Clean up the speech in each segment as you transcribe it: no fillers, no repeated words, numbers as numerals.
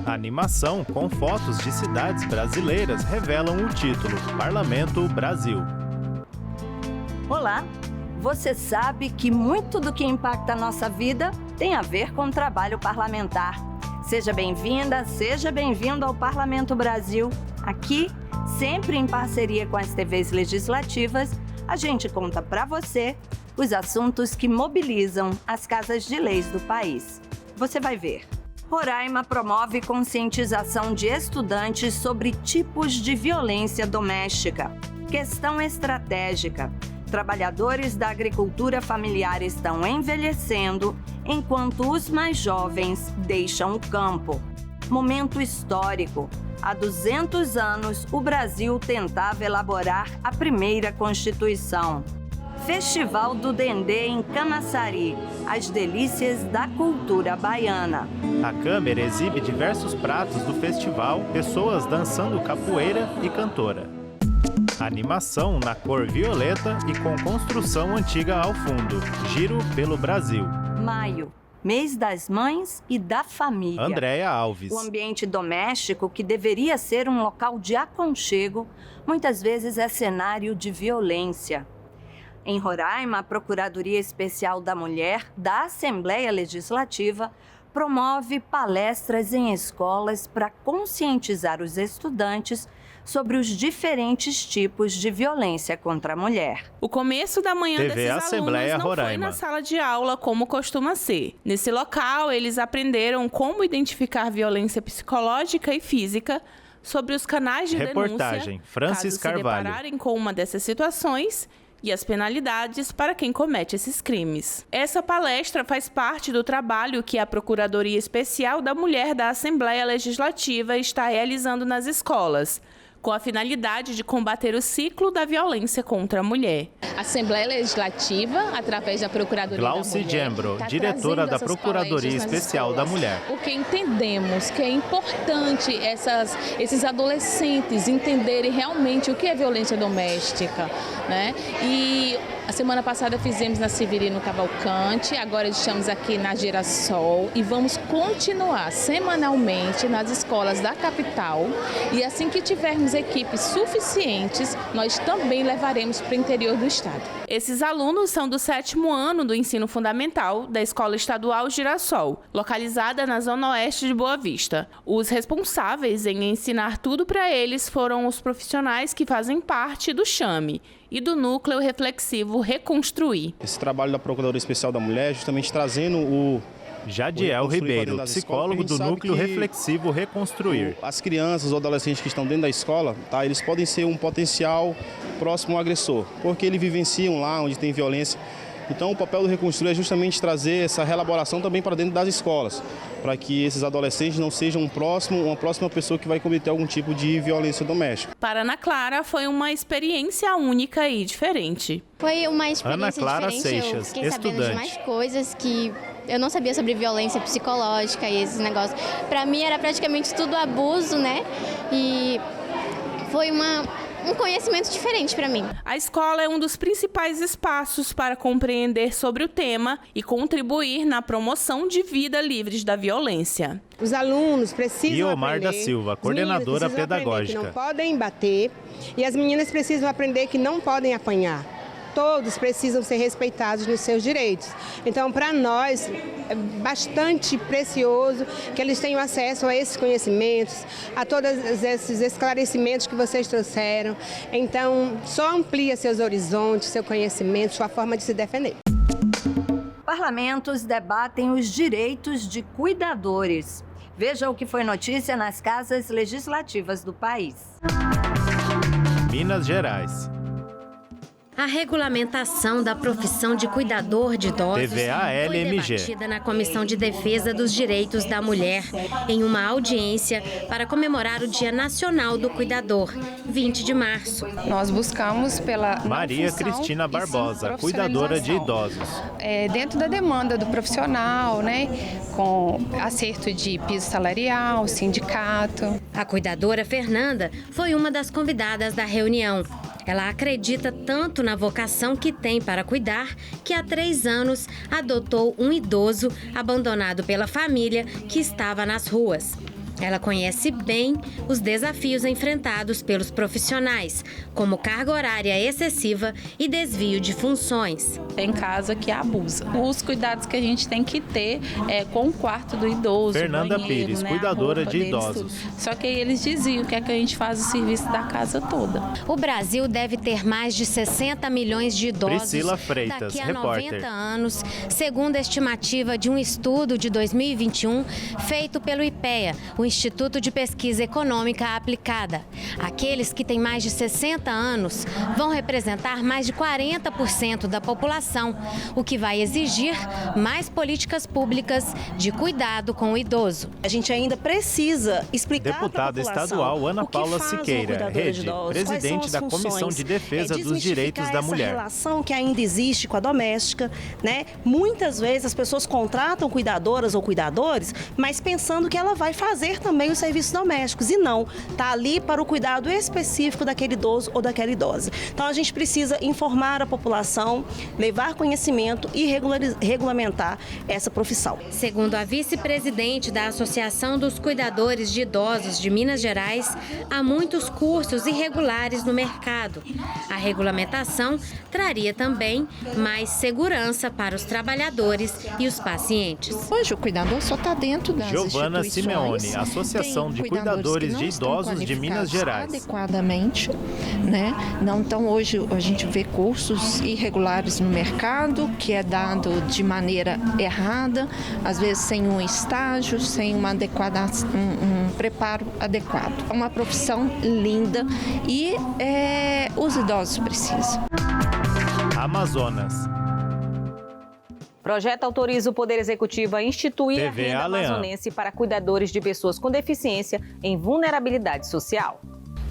A animação com fotos de cidades brasileiras revelam o título Parlamento Brasil. Olá! Você sabe que muito do que impacta a nossa vida tem a ver com o trabalho parlamentar. Seja bem-vinda, seja bem-vindo ao Parlamento Brasil. Aqui, sempre em parceria com as TVs legislativas, a gente conta para você os assuntos que mobilizam as casas de leis do país. Você vai ver. Roraima promove conscientização de estudantes sobre tipos de violência doméstica. Questão estratégica. Trabalhadores da agricultura familiar estão envelhecendo, enquanto os mais jovens deixam o campo. Momento histórico. Há 200 anos, o Brasil tentava elaborar a primeira Constituição. Festival do Dendê em Camaçari, as delícias da cultura baiana. A câmera exibe diversos pratos do festival, pessoas dançando capoeira e cantora. Animação na cor violeta e com construção antiga ao fundo. Giro pelo Brasil. Maio, mês das mães e da família. Andréia Alves. O ambiente doméstico, que deveria ser um local de aconchego, muitas vezes é cenário de violência. Em Roraima, a Procuradoria Especial da Mulher da Assembleia Legislativa promove palestras em escolas para conscientizar os estudantes sobre os diferentes tipos de violência contra a mulher. O começo da manhã TV desses Assembleia alunos não Roraima. foi na sala de aula como costuma ser. Nesse local, eles aprenderam como identificar violência psicológica e física, sobre os canais de Reportagem, denúncia, Francis caso se Carvalho. depararem com uma dessas situações, e as penalidades para quem comete esses crimes. Essa palestra faz parte do trabalho que a Procuradoria Especial da Mulher da Assembleia Legislativa está realizando nas escolas, com a finalidade de combater o ciclo da violência contra a mulher. A Assembleia Legislativa, através da Procuradoria Glauci da Mulher, Gembro, tá diretora trazendo da essas Procuradoria palestras nas Especial da escolas, Mulher. Porque entendemos que é importante esses adolescentes entenderem realmente o que é violência doméstica, né? E a semana passada fizemos na Severino Cavalcante, agora estamos aqui na Girassol e vamos continuar semanalmente nas escolas da capital, e assim que tivermos equipes suficientes, nós também levaremos para o interior do estado. Esses alunos são do 7º ano do ensino fundamental da Escola Estadual Girassol, localizada na Zona Oeste de Boa Vista. Os responsáveis em ensinar tudo para eles foram os profissionais que fazem parte do CHAME e do Núcleo Reflexivo Reconstruir. Esse trabalho da Procuradoria Especial da Mulher, justamente trazendo o Jadiel Ribeiro, psicólogo do Núcleo Reflexivo Reconstruir. As crianças ou adolescentes que estão dentro da escola, tá, eles podem ser um potencial próximo agressor, porque eles vivenciam lá onde tem violência. Então o papel do Reconstruir é justamente trazer essa reelaboração também para dentro das escolas, para que esses adolescentes não sejam uma próxima pessoa que vai cometer algum tipo de violência doméstica. Para Ana Clara foi uma experiência única e diferente. Foi uma experiência Ana Clara diferente, Seixas, eu fiquei sabendo de estudante. mais coisas que eu não sabia sobre violência psicológica e esses negócios. Para mim era praticamente tudo abuso, né? E foi um conhecimento diferente para mim. A escola é um dos principais espaços para compreender sobre o tema e contribuir na promoção de vida livres da violência. Os alunos precisam Iomar aprender, da Silva, as meninas coordenadora precisam aprender pedagógica. que não podem bater e as meninas precisam aprender que não podem apanhar. Todos precisam ser respeitados nos seus direitos. Então, para nós, é bastante precioso que eles tenham acesso a esses conhecimentos, a todos esses esclarecimentos que vocês trouxeram. Então, só amplia seus horizontes, seu conhecimento, sua forma de se defender. Parlamentos debatem os direitos de cuidadores. Veja o que foi notícia nas casas legislativas do país. Minas Gerais. A regulamentação da profissão de cuidador de idosos foi TVALMG. debatida na Comissão de Defesa dos Direitos da Mulher em uma audiência para comemorar o Dia Nacional do Cuidador, 20 de março. Nós buscamos pela Maria Cristina Barbosa, cuidadora de idosos. Dentro da demanda do profissional, né, com acerto de piso salarial, sindicato. A cuidadora Fernanda foi uma das convidadas da reunião. Ela acredita tanto na vocação que tem para cuidar que há 3 anos adotou um idoso abandonado pela família que estava nas ruas. Ela conhece bem os desafios enfrentados pelos profissionais, como carga horária excessiva e desvio de funções. Tem casa que abusa. Os cuidados que a gente tem que ter com o quarto do idoso, Fernanda banheiro, Pires, né, cuidadora de deles, idosos. tudo. Só que aí eles diziam que é que a gente faz o serviço da casa toda. O Brasil deve ter mais de 60 milhões de idosos Priscila Freitas, daqui a repórter. 90 anos, segundo a estimativa de um estudo de 2021 feito pelo IPEA, o Instituto de Pesquisa Econômica Aplicada. Aqueles que têm mais de 60 anos vão representar mais de 40% da população, o que vai exigir mais políticas públicas de cuidado com o idoso. A gente ainda precisa explicar para a Deputada população estadual Ana o que Paula faz um Siqueira, cuidador de Rede, idosos, quais presidente são da as Comissão funções. de Defesa dos Direitos da Mulher. Essa relação que ainda existe com a doméstica, né? Muitas vezes as pessoas contratam cuidadoras ou cuidadores, mas pensando que ela vai fazer também os serviços domésticos e não, está ali para o cuidado específico daquele idoso ou daquela idosa. Então a gente precisa informar a população, levar conhecimento e regulamentar essa profissão. Segundo a vice-presidente da Associação dos Cuidadores de Idosos de Minas Gerais, há muitos cursos irregulares no mercado. A regulamentação traria também mais segurança para os trabalhadores e os pacientes. Hoje o cuidador só está dentro das Giovana instituições. Simeone, Associação de Cuidadores de Idosos de Minas Gerais. Adequadamente, né? Não, então hoje a gente vê cursos irregulares no mercado, que é dado de maneira errada, às vezes sem um estágio, sem uma um preparo adequado. É uma profissão linda e os idosos precisam. Amazonas. Projeto autoriza o Poder Executivo a instituir a TV renda Alean. amazonense para cuidadores de pessoas com deficiência em vulnerabilidade social.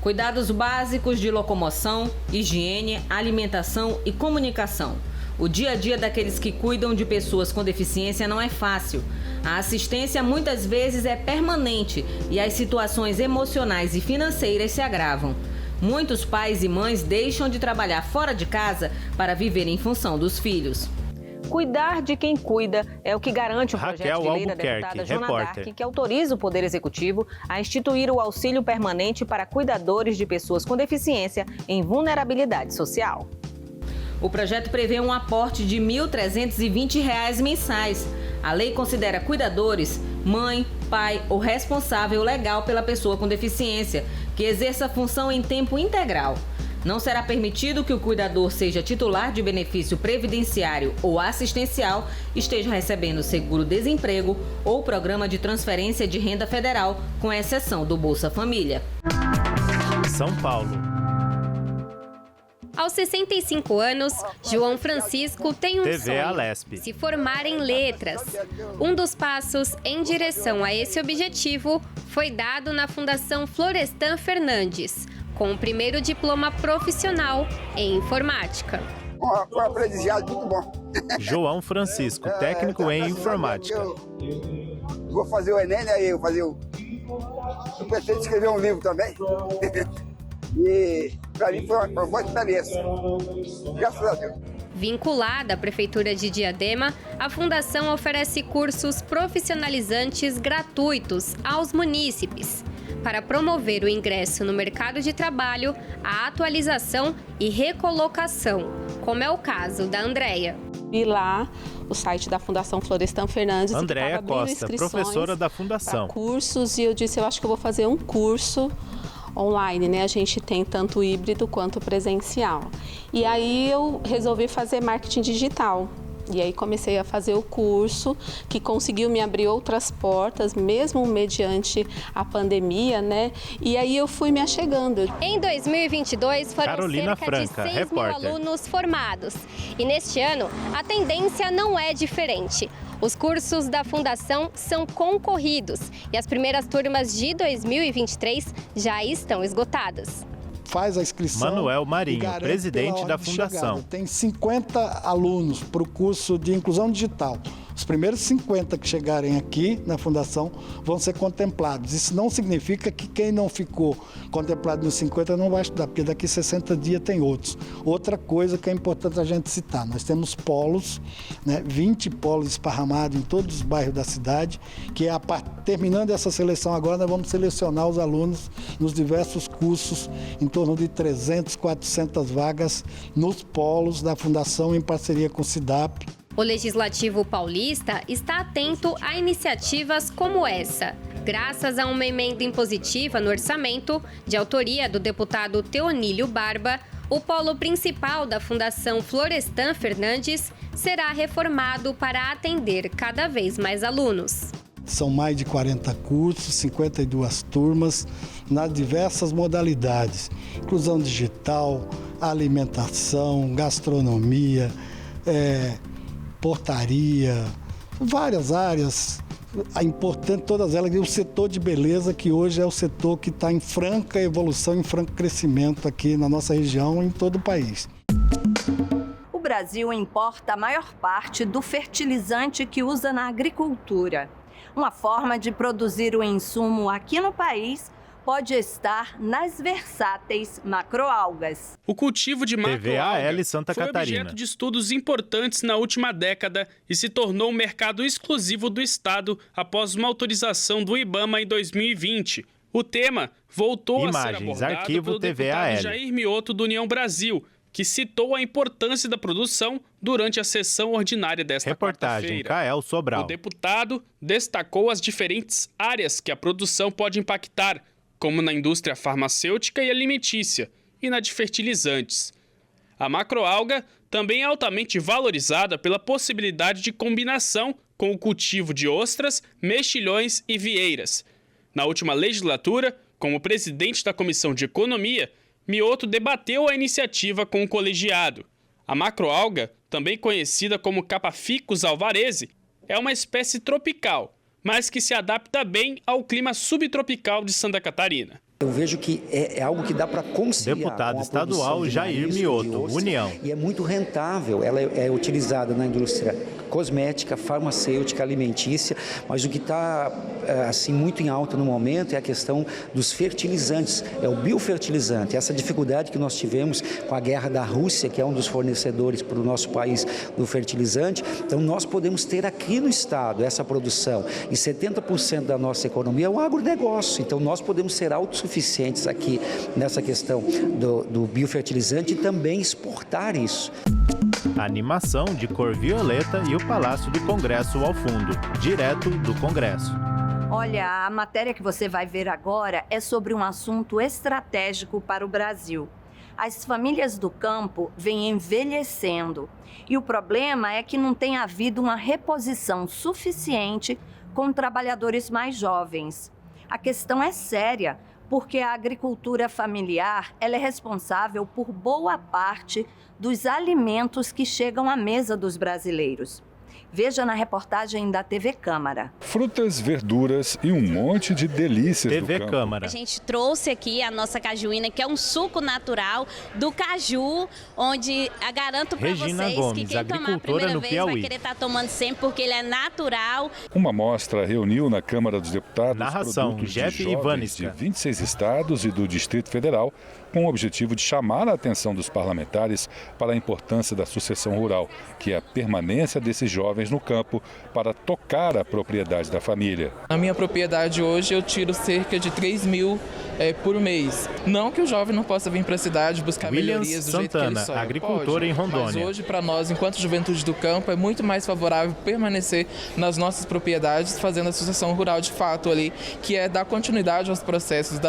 Cuidados básicos de locomoção, higiene, alimentação e comunicação. O dia a dia daqueles que cuidam de pessoas com deficiência não é fácil. A assistência muitas vezes é permanente e as situações emocionais e financeiras se agravam. Muitos pais e mães deixam de trabalhar fora de casa para viver em função dos filhos. Cuidar de quem cuida é o que garante o projeto de lei da deputada Joana Dark, que autoriza o Poder Executivo a instituir o auxílio permanente para cuidadores de pessoas com deficiência em vulnerabilidade social. O projeto prevê um aporte de R$ 1.320 mensais. A lei considera cuidadores, mãe, pai ou responsável legal pela pessoa com deficiência, que exerça a função em tempo integral. Não será permitido que o cuidador seja titular de benefício previdenciário ou assistencial, esteja recebendo seguro-desemprego ou programa de transferência de renda federal, com exceção do Bolsa Família. São Paulo. Aos 65 anos, João Francisco tem um TV sonho: Alesp. se formar em letras. Um dos passos em direção a esse objetivo foi dado na Fundação Florestan Fernandes, com o primeiro diploma profissional em informática. Foi um aprendizado muito bom. João Francisco, técnico em informática. Vou fazer o Enem, né? Eu pensei em escrever um livro também. E para mim foi uma boa experiência. Graças a Deus. Vinculada à Prefeitura de Diadema, a Fundação oferece cursos profissionalizantes gratuitos aos munícipes, para promover o ingresso no mercado de trabalho, a atualização e recolocação, como é o caso da Andréia. Vi lá o site da Fundação Florestan Fernandes. Andréia Costa, professora da Fundação. Cursos, e eu disse, eu acho que eu vou fazer um curso online, né? A gente tem tanto híbrido quanto presencial. E aí eu resolvi fazer marketing digital. E aí comecei a fazer o curso, que conseguiu me abrir outras portas, mesmo mediante a pandemia, né? E aí eu fui me achegando. Em 2022 foram Carolina cerca Franca, de 6 mil repórter. alunos formados. E neste ano, a tendência não é diferente. Os cursos da Fundação são concorridos e as primeiras turmas de 2023 já estão esgotadas. Faz a inscrição. Manuel Marinho, presidente da Fundação. Tem 50 alunos para o curso de inclusão digital. Os primeiros 50 que chegarem aqui na Fundação vão ser contemplados. Isso não significa que quem não ficou contemplado nos 50 não vai estudar, porque daqui 60 dias tem outros. Outra coisa que é importante a gente citar, nós temos polos, né, 20 polos esparramados em todos os bairros da cidade, que terminando essa seleção agora, nós vamos selecionar os alunos nos diversos cursos, em torno de 300, 400 vagas nos polos da Fundação em parceria com o SIDAP. O Legislativo paulista está atento a iniciativas como essa. Graças a uma emenda impositiva no orçamento, de autoria do deputado Teonílio Barba, o polo principal da Fundação Florestan Fernandes será reformado para atender cada vez mais alunos. São mais de 40 cursos, 52 turmas, nas diversas modalidades. Inclusão digital, alimentação, gastronomia, portaria, várias áreas, importante todas elas, e o setor de beleza, que hoje é o setor que está em franca evolução, em franco crescimento aqui na nossa região e em todo o país. O Brasil importa a maior parte do fertilizante que usa na agricultura. Uma forma de produzir o insumo aqui no país pode estar nas versáteis macroalgas. O cultivo de macroalga Santa foi Catarina. objeto de estudos importantes na última década e se tornou um mercado exclusivo do estado após uma autorização do IBAMA em 2020. O tema voltou a ser abordado arquivo pelo deputado Jair Mioto do União Brasil, que citou a importância da produção durante a sessão ordinária desta quarta-feira. Kael Sobral. O deputado destacou as diferentes áreas que a produção pode impactar, como na indústria farmacêutica e alimentícia, e na de fertilizantes. A macroalga também é altamente valorizada pela possibilidade de combinação com o cultivo de ostras, mexilhões e vieiras. Na última legislatura, como presidente da Comissão de Economia, Mioto debateu a iniciativa com o colegiado. A macroalga, também conhecida como Capaficus alvarezi, é uma espécie tropical, mas que se adapta bem ao clima subtropical de Santa Catarina. Eu vejo que é algo que dá para conciliar. Deputado com a estadual de Jair Mioto, ostra, União. E é muito rentável, ela é utilizada na indústria cosmética, farmacêutica, alimentícia, mas o que está assim, muito em alta no momento é a questão dos fertilizantes, é o biofertilizante. Essa dificuldade que nós tivemos com a guerra da Rússia, que é um dos fornecedores para o nosso país do fertilizante, então nós podemos ter aqui no estado essa produção, e 70% da nossa economia é o agronegócio, então nós podemos ser autossuficientes aqui nessa questão do biofertilizante e também exportar isso. A animação de cor violeta e o Palácio do Congresso ao fundo, direto do Congresso. Olha, a matéria que você vai ver agora é sobre um assunto estratégico para o Brasil. As famílias do campo vêm envelhecendo e o problema é que não tem havido uma reposição suficiente com trabalhadores mais jovens. A questão é séria, porque a agricultura familiar ela é responsável por boa parte dos alimentos que chegam à mesa dos brasileiros. Veja na reportagem da TV Câmara. Frutas, verduras e um monte de delícias TV do campo. Câmara. A gente trouxe aqui a nossa cajuína, que é um suco natural do caju, onde garanto para vocês Gomes, que quem tomar a primeira vez Piauí. vai querer estar tomando sempre, porque ele é natural. Uma mostra reuniu na Câmara dos Deputados Narração, produtos Jeff de jovens de 26 estados e do Distrito Federal, com o objetivo de chamar a atenção dos parlamentares para a importância da sucessão rural, que é a permanência desses jovens no campo para tocar a propriedade da família. Na minha propriedade hoje eu tiro cerca de 3 mil por mês. Não que o jovem não possa vir para a cidade buscar melhorias do jeito que ele sonha. Agricultor em Rondônia. Mas hoje para nós, enquanto juventude do campo, é muito mais favorável permanecer nas nossas propriedades, fazendo a sucessão rural de fato ali, que é dar continuidade aos processos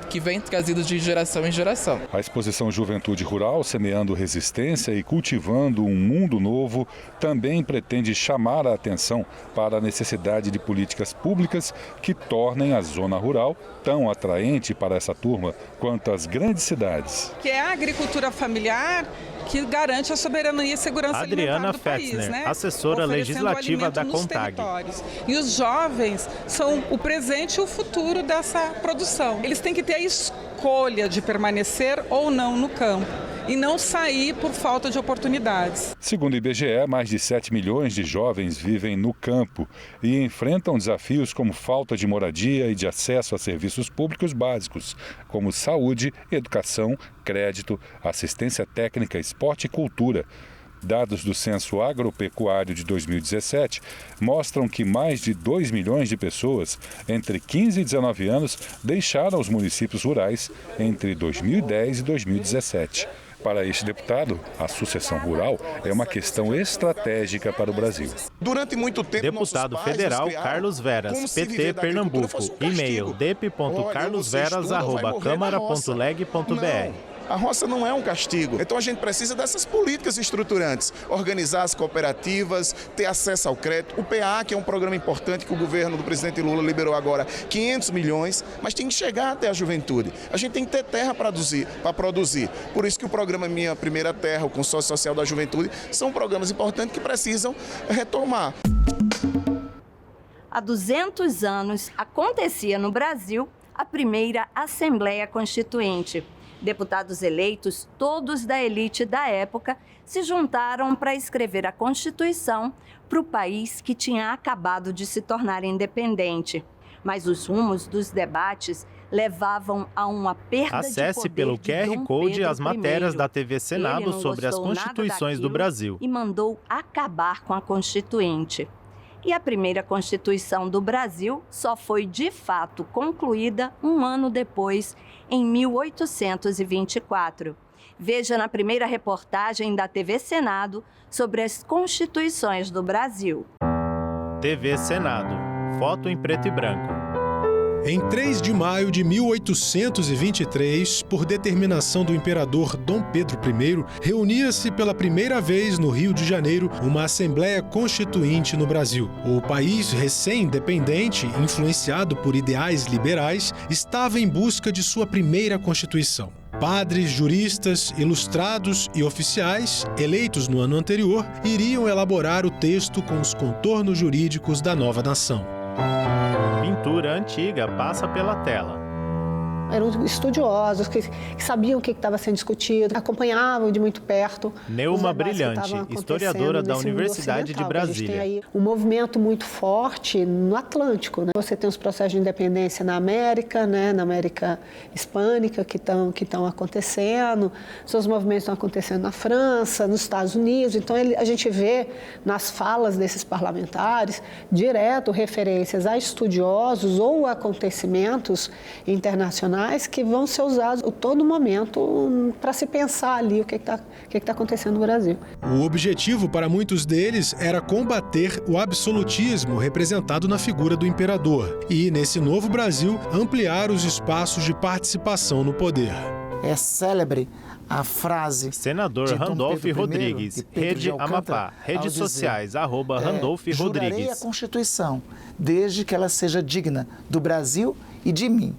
que vem trazidos de geração em geração. A exposição Juventude Rural, semeando resistência e cultivando um mundo novo, também pretende chamar a atenção para a necessidade de políticas públicas que tornem a zona rural tão atraente para essa turma quanto as grandes cidades. Que é a agricultura familiar que garante a soberania e segurança alimentar do país, né? Assessora legislativa da CONTAG. E os jovens são o presente e o futuro dessa produção. Eles têm que ter a escolha de permanecer ou não no campo. e não sair por falta de oportunidades. Segundo o IBGE, mais de 7 milhões de jovens vivem no campo e enfrentam desafios como falta de moradia e de acesso a serviços públicos básicos, como saúde, educação, crédito, assistência técnica, esporte e cultura. Dados do Censo Agropecuário de 2017 mostram que mais de 2 milhões de pessoas entre 15 e 19 anos deixaram os municípios rurais entre 2010 e 2017. Para este deputado, a sucessão rural é uma questão estratégica para o Brasil. Durante muito tempo, deputado federal Carlos Veras, PT Pernambuco, e-mail dep.carlosveras@câmara.leg.br. A roça não é um castigo. Então a gente precisa dessas políticas estruturantes. Organizar as cooperativas, ter acesso ao crédito. O PA, que é um programa importante que o governo do presidente Lula liberou agora 500 milhões, mas tem que chegar até a juventude. A gente tem que ter terra para produzir. Por isso que o programa Minha Primeira Terra, o Consórcio Social da Juventude, são programas importantes que precisam retomar. Há 200 anos acontecia no Brasil a primeira Assembleia Constituinte. Deputados eleitos, todos da elite da época, se juntaram para escrever a Constituição para o país que tinha acabado de se tornar independente. Mas os rumos dos debates levavam a uma perda de poder. Acesse pelo QR Code as matérias da TV Senado sobre as constituições do Brasil. E mandou acabar com a Constituinte. E a primeira Constituição do Brasil só foi de fato concluída um ano depois, em 1824. Veja na primeira reportagem da TV Senado sobre as constituições do Brasil. TV Senado. Foto em preto e branco. Em 3 de maio de 1823, por determinação do imperador Dom Pedro I, reunia-se pela primeira vez no Rio de Janeiro uma Assembleia Constituinte no Brasil. O país recém-independente, influenciado por ideais liberais, estava em busca de sua primeira Constituição. Padres, juristas, ilustrados e oficiais, eleitos no ano anterior, iriam elaborar o texto com os contornos jurídicos da nova nação. Pintura antiga passa pela tela. Eram estudiosos que sabiam o que estava sendo discutido, acompanhavam de muito perto. Neuma Brilhante, historiadora da Universidade de Brasília. A gente tem aí um movimento muito forte no Atlântico, né? Você tem os processos de independência na América, né? Na América Hispânica que estão acontecendo, seus movimentos estão acontecendo na França, nos Estados Unidos. Então a gente vê nas falas desses parlamentares direto referências a estudiosos ou acontecimentos internacionais que vão ser usados a todo momento para se pensar ali o que está acontecendo no Brasil. O objetivo para muitos deles era combater o absolutismo representado na figura do imperador e, nesse novo Brasil, ampliar os espaços de participação no poder. É célebre a frase. Senador Randolph Rodrigues, Rede Amapá, redes sociais, @Randolph Rodrigues. Jurarei a Constituição, desde que ela seja digna do Brasil e de mim.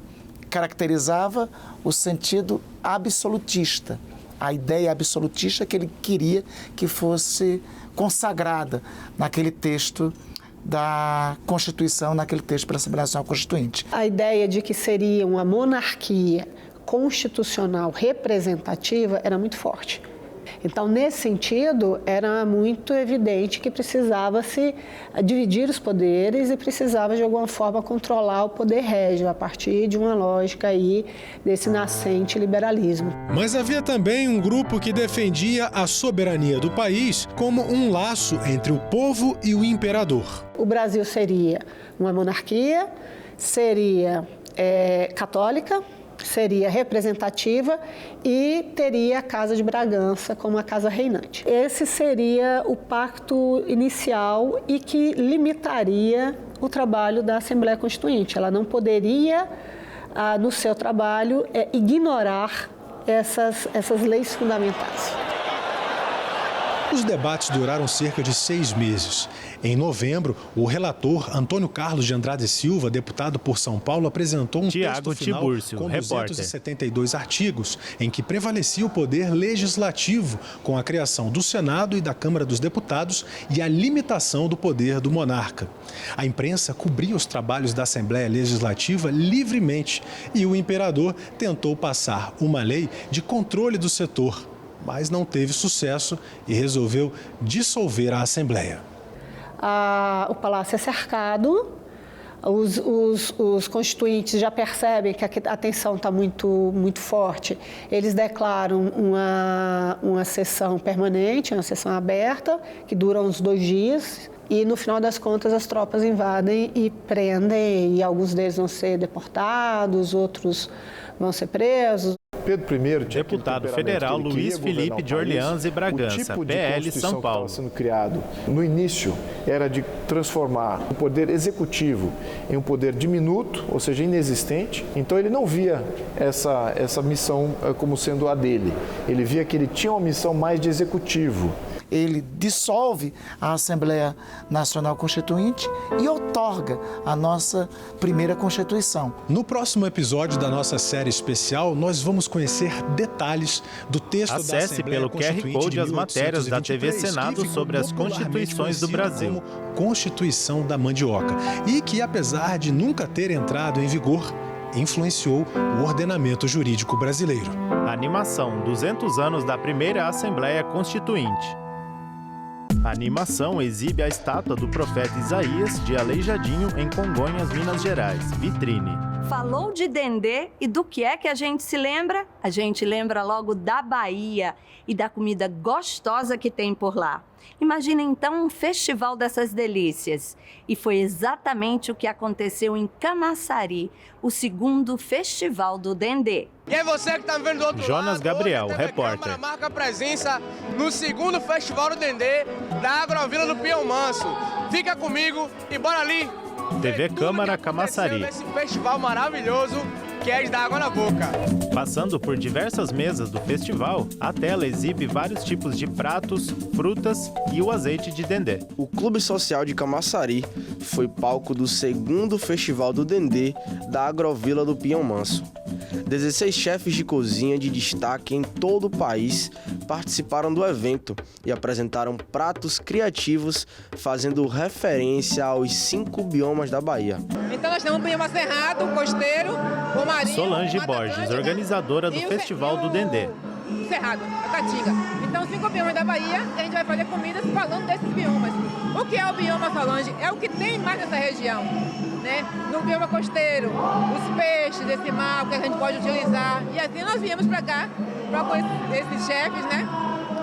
Caracterizava o sentido absolutista, a ideia absolutista que ele queria que fosse consagrada naquele texto da Constituição, naquele texto para a Assembleia Nacional Constituinte. A ideia de que seria uma monarquia constitucional representativa era muito forte. Então, nesse sentido, era muito evidente que precisava se dividir os poderes e precisava, de alguma forma, controlar o poder régio, a partir de uma lógica aí desse nascente liberalismo. Mas havia também um grupo que defendia a soberania do país como um laço entre o povo e o imperador. O Brasil seria uma monarquia, seria católica, seria representativa e teria a Casa de Bragança como a casa reinante. Esse seria o pacto inicial e que limitaria o trabalho da Assembleia Constituinte. Ela não poderia, no seu trabalho, ignorar essas leis fundamentais. Os debates duraram cerca de 6 meses. Em novembro, o relator Antônio Carlos de Andrade Silva, deputado por São Paulo, apresentou um texto final com 272 artigos, em que prevalecia o poder legislativo, com a criação do Senado e da Câmara dos Deputados e a limitação do poder do monarca. A imprensa cobria os trabalhos da Assembleia Legislativa livremente e o imperador tentou passar uma lei de controle do setor. mas não teve sucesso e resolveu dissolver a Assembleia. O palácio é cercado, os constituintes já percebem que a tensão está muito forte. Eles declaram uma sessão permanente, uma sessão aberta, que dura uns 2 dias. E, no final das contas, as tropas invadem e prendem, e alguns deles vão ser deportados, outros vão ser presos. Pedro I, deputado federal Luiz Felipe de Orleans e Bragança, PL São Paulo. Sendo criado no início era de transformar o poder executivo em um poder diminuto, ou seja, inexistente. Então ele não via essa missão como sendo a dele. Ele via que ele tinha uma missão mais de executivo. Ele dissolve a Assembleia Nacional Constituinte e outorga a nossa primeira Constituição. No próximo episódio da nossa série especial, nós vamos conhecer detalhes do texto da Assembleia pelo QR Code as matérias da TV Senado sobre as constituições do Brasil. Como Constituição da Mandioca. E que, apesar de nunca ter entrado em vigor, influenciou o ordenamento jurídico brasileiro. Animação 200 anos da primeira Assembleia Constituinte. A animação exibe a estátua do profeta Isaías de Aleijadinho, em Congonhas, Minas Gerais. Vitrine. Falou de Dendê e do que é que a gente se lembra? A gente lembra logo da Bahia e da comida gostosa que tem por lá. Imagina então um festival dessas delícias. E foi exatamente o que aconteceu em Camaçari, o segundo Festival do Dendê. E é você que está me vendo do outro Jonas lado. Gabriel, hoje, repórter. Marca presença no segundo Festival do Dendê da Agrovila do Pião Manso. Fica comigo e bora ali. TV Câmara Camaçari. Esse festival maravilhoso que é de dar água na boca. Passando por diversas mesas do festival, a tela exibe vários tipos de pratos, frutas e o azeite de dendê. O Clube Social de Camaçari foi palco do segundo Festival do Dendê da Agrovila do Pião Manso. 16 chefes de cozinha de destaque em todo o país participaram do evento e apresentaram pratos criativos fazendo referência aos 5 biomas da Bahia. Então nós temos o bioma cerrado, o costeiro, o marinho... Solange Borges, organizadora do Festival do Dendê. Cerrado, a Caatinga. Então 5 biomas da Bahia e a gente vai fazer comidas falando desses biomas. O que é o bioma, Solange? É o que tem mais nessa região. Né? No bioma costeiro, os peixes desse mar que a gente pode utilizar. E assim nós viemos para cá, para conhecer esses chefes, né?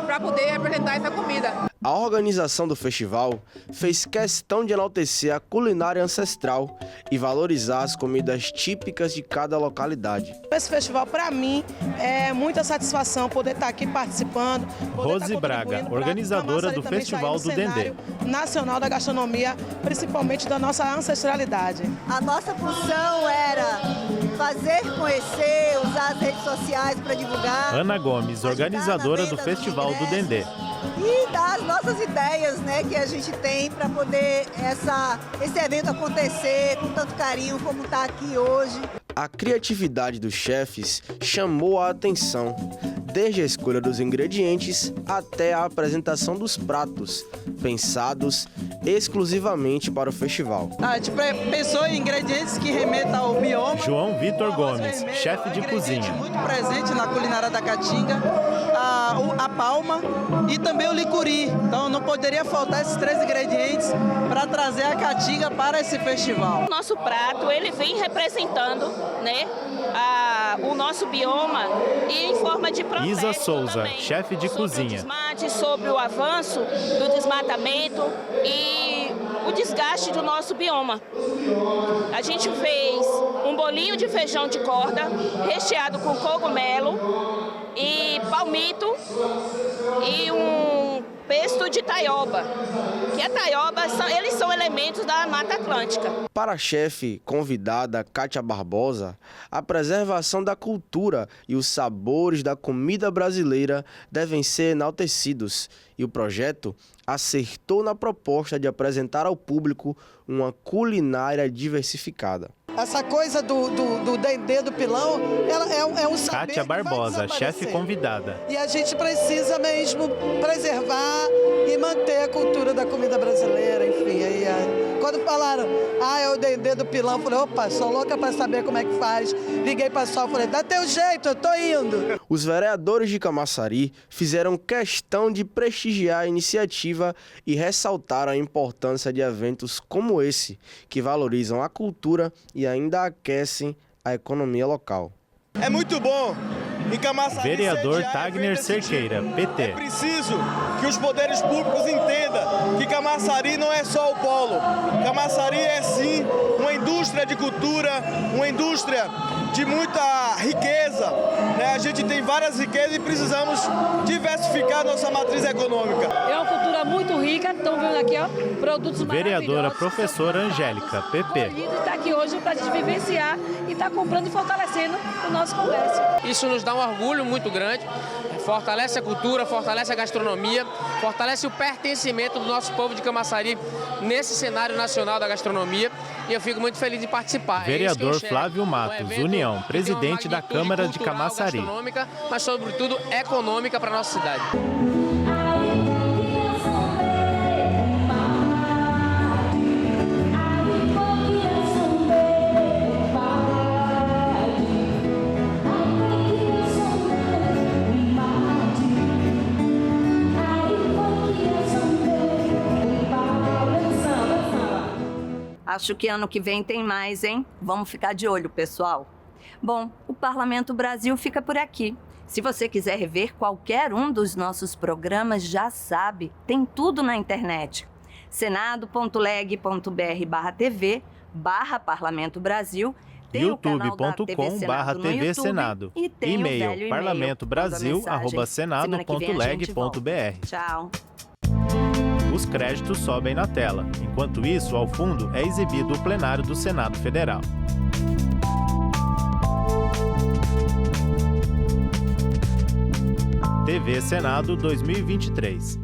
Para poder apresentar essa comida. A organização do festival fez questão de enaltecer a culinária ancestral e valorizar as comidas típicas de cada localidade. Esse festival, para mim, é muita satisfação poder estar aqui participando. Rose Braga, organizadora do Festival do Dendê. Nacional da gastronomia, principalmente da nossa ancestralidade. A nossa função era fazer conhecer, usar as redes sociais para divulgar. Ana Gomes, organizadora do Festival do Dendê. E dar as nossas ideias, né, que a gente tem para poder esse evento acontecer com tanto carinho como está aqui hoje. A criatividade dos chefes chamou a atenção, desde a escolha dos ingredientes até a apresentação dos pratos, pensados exclusivamente para o festival. A gente pensou em ingredientes que remetam ao bioma. João Vitor Gomes, chefe de cozinha. Muito presente na culinária da Caatinga, a palma e também o licuri. Então não poderia faltar esses 3 ingredientes para trazer a Caatinga para esse festival. O nosso prato, ele vem representando, né, o nosso bioma e em forma de protesto. Isa Souza, também, chefe de cozinha. Sobre o avanço do desmatamento e o desgaste do nosso bioma. A gente fez um bolinho de feijão de corda recheado com cogumelo e palmito e um pesto de taioba, que a taioba, eles são elementos da Mata Atlântica. Para a chefe convidada Kátia Barbosa, a preservação da cultura e os sabores da comida brasileira devem ser enaltecidos, e o projeto acertou na proposta de apresentar ao público uma culinária diversificada. Essa coisa do dendê, do pilão, ela é um saber. Kátia Barbosa, chefe convidada. E a gente precisa mesmo preservar e manter a cultura da comida brasileira, enfim. Aí, Quando falaram, é o Dendê do Pilão, eu falei, opa, sou louca para saber como é que faz. Liguei para o pessoal, falei, dá teu jeito, eu tô indo. Os vereadores de Camaçari fizeram questão de prestigiar a iniciativa e ressaltaram a importância de eventos como esse, que valorizam a cultura e ainda aquecem a economia local. É muito bom em Camaçari. Vereador Tagner Cerqueira, PT. É preciso que os poderes públicos entendam que Camaçari não é só o polo. Camaçari é sim uma indústria de cultura, uma indústria de muita riqueza. A gente tem várias riquezas e precisamos diversificar nossa matriz econômica. É uma cultura muito rica, estão vendo aqui, produtos maravilhosos. Vereadora professora Angélica, PP. Está aqui hoje para a gente vivenciar e estar comprando e fortalecendo o nosso comércio. Isso nos dá um orgulho muito grande, fortalece a cultura, fortalece a gastronomia, fortalece o pertencimento do nosso povo de Camaçari nesse cenário nacional da gastronomia e eu fico muito feliz de participar. Vereador Flávio Matos, União, presidente da Câmara de Camaçari. Mas sobretudo econômica para a nossa cidade. Acho que ano que vem tem mais, hein? Vamos ficar de olho, pessoal. Bom, o Parlamento Brasil fica por aqui. Se você quiser rever qualquer um dos nossos programas, já sabe, tem tudo na internet. senado.leg.br/tv/Parlamento Brasil, youtube.com/TV Senado, e-mail parlamentobrasil@senado.leg.br. Tchau. Os créditos sobem na tela. Enquanto isso, ao fundo, é exibido o plenário do Senado Federal. TV Senado 2023.